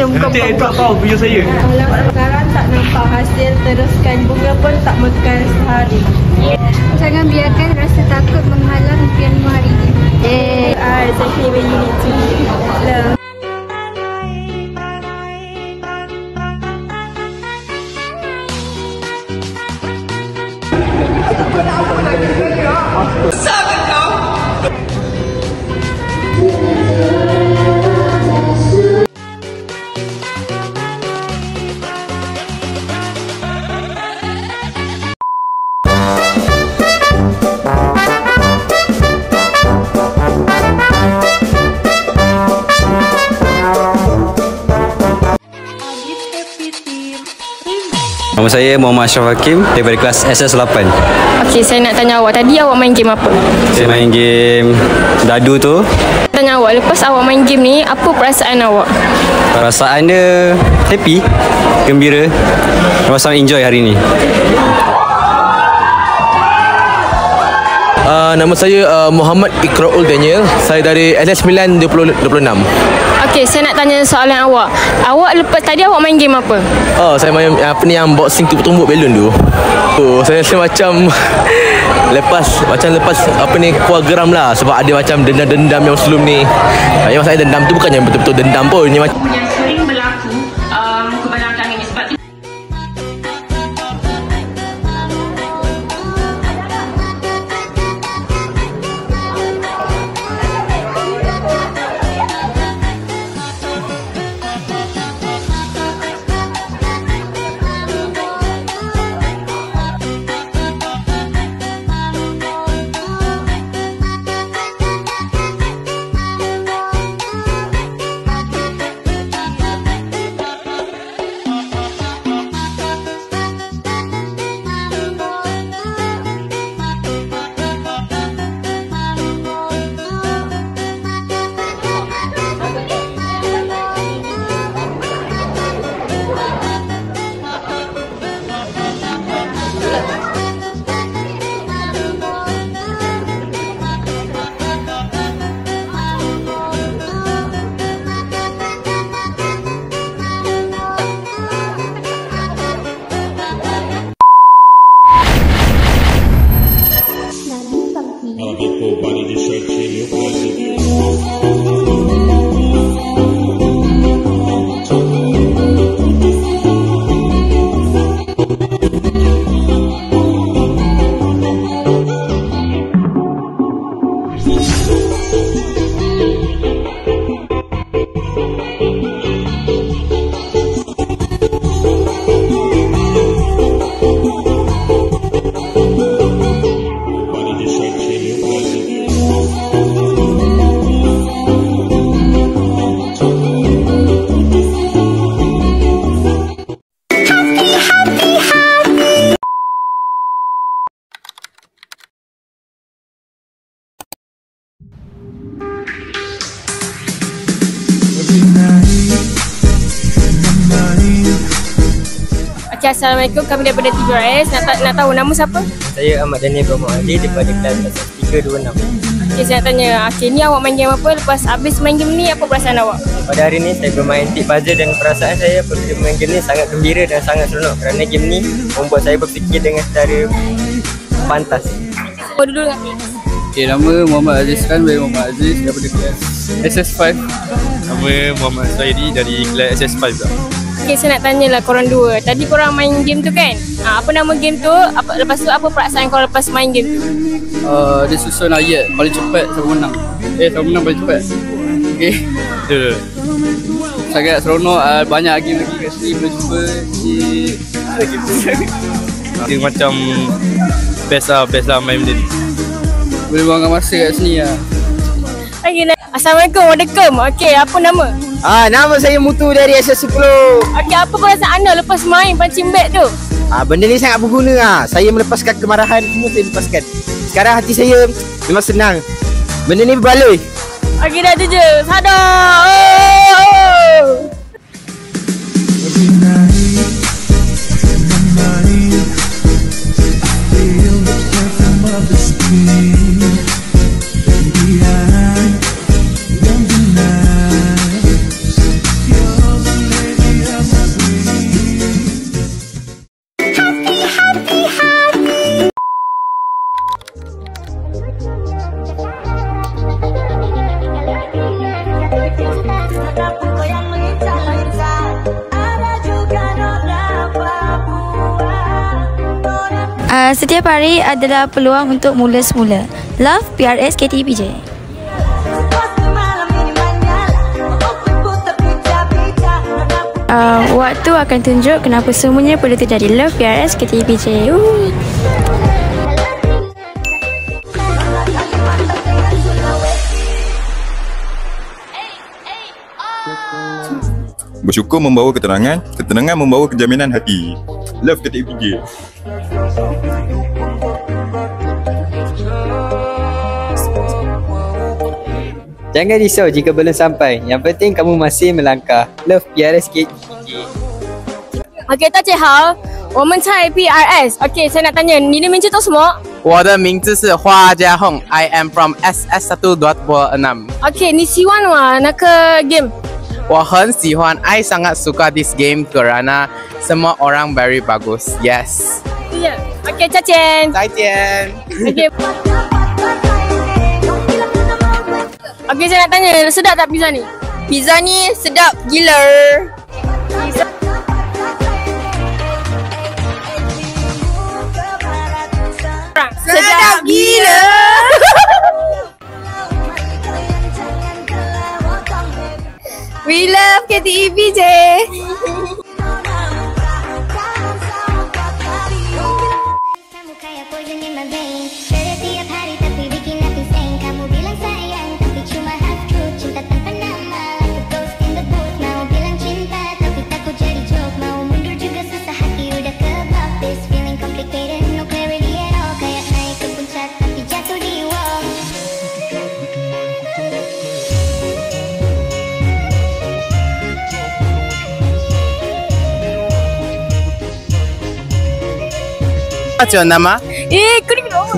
Nanti tak tahu video saya. Kalau sekarang tak nampak hasil, teruskan. Bunga pun tak mekar sehari. Jangan biarkan rasa takut menghalang impianmu hari ini. Exactly where you need to be. Love. Nama saya Muhammad Ashraf Hakim daripada kelas SS8. Okey, saya nak tanya awak, tadi awak main game apa? Saya main game dadu tu. Tanya awak, lepas awak main game ni, apa perasaan awak? Perasaan dia happy, gembira. Saya sangat enjoy hari ni. Nama saya Muhammad Ikraul Daniel. Saya dari SS9 2026. Okey, saya nak tanya soalan awak. Awak lepas tadi awak main game apa? Saya main apa ni yang boxing tumbuk belon tu. Saya rasa macam lepas apa ni kuah geram lah, sebab ada macam dendam-dendam yang sebelum ni. Yang maksudnya dendam tu bukannya betul-betul dendam pun. Ini macam yang sering berlaku kebanyakan ini sebab tu. Okay, Assalamualaikum. Kami daripada 3RS. Nak tahu nama siapa? Saya Ahmad Daniel Muhammad Ali daripada kelas SS326. Okay, saya nak tanya. Okay, ni awak main game apa? Lepas habis main game ni, apa perasaan awak? Pada hari ni saya bermain Tick Puzzle dan perasaan saya apabila main game ni sangat gembira dan sangat seronok kerana game ni membuat saya berfikir dengan secara pantas. Apa dulu dengan kelas? Okay, nama Muhammad Aziz Khan dari Muhammad Aziz daripada kelas SS5. Nama Muhammad Saidi dari kelas SS5 juga. Okay, saya nak tanyalah korang dua. Tadi korang main game tu kan? Apa nama game tu? Lepas tu apa perasaan korang lepas main game tu? Dia susun ayat paling cepat siapa menang. Siapa menang paling cepat. Okay. Betul. Sangat seronok. Banyak game lagi kat sini boleh jumpa. Dia macam best lah main benda ni. Boleh buangkan masa kat sini lah. Okay, Assalamualaikum. Waalaikumsalam. Okay, apa nama? Nama saya Mutu dari SS10. Okay, apa perasaan anda lepas main punching bag tu? Benda ni sangat berguna. Saya melepaskan kemarahan, semua saya lepaskan. Sekarang hati saya memang senang. Benda ni berbaloi. Okay, dah tu je. Sadar. Setiap hari adalah peluang untuk mula semula. Love, PRS KTPJ. Waktu akan tunjuk kenapa semuanya perlu terjadi. Love, PRS KTPJ. Bersyukur membawa ketenangan, ketenangan membawa kejaminan hati. Love KTPJ. Jangan risau jika belum sampai. Yang penting kamu masih melangkah. Love PRS KTPJ. OK， 大家好，我们猜 PRS。OK， saya nak tanya，你的名字叫什么？我的名字是花家宏 ，I am from SS126. OK， 你喜欢吗？那个 game？ 我很喜欢 I sangat suka this game kerana semua orang very bagus. Yes. Ya. OK， 再见。再见。OK， saya nak tanya, sedap tak pizza ni? Pizza ni sedap gila. Sedap gila. We love KTPJ. What's your nama? Kuning dong.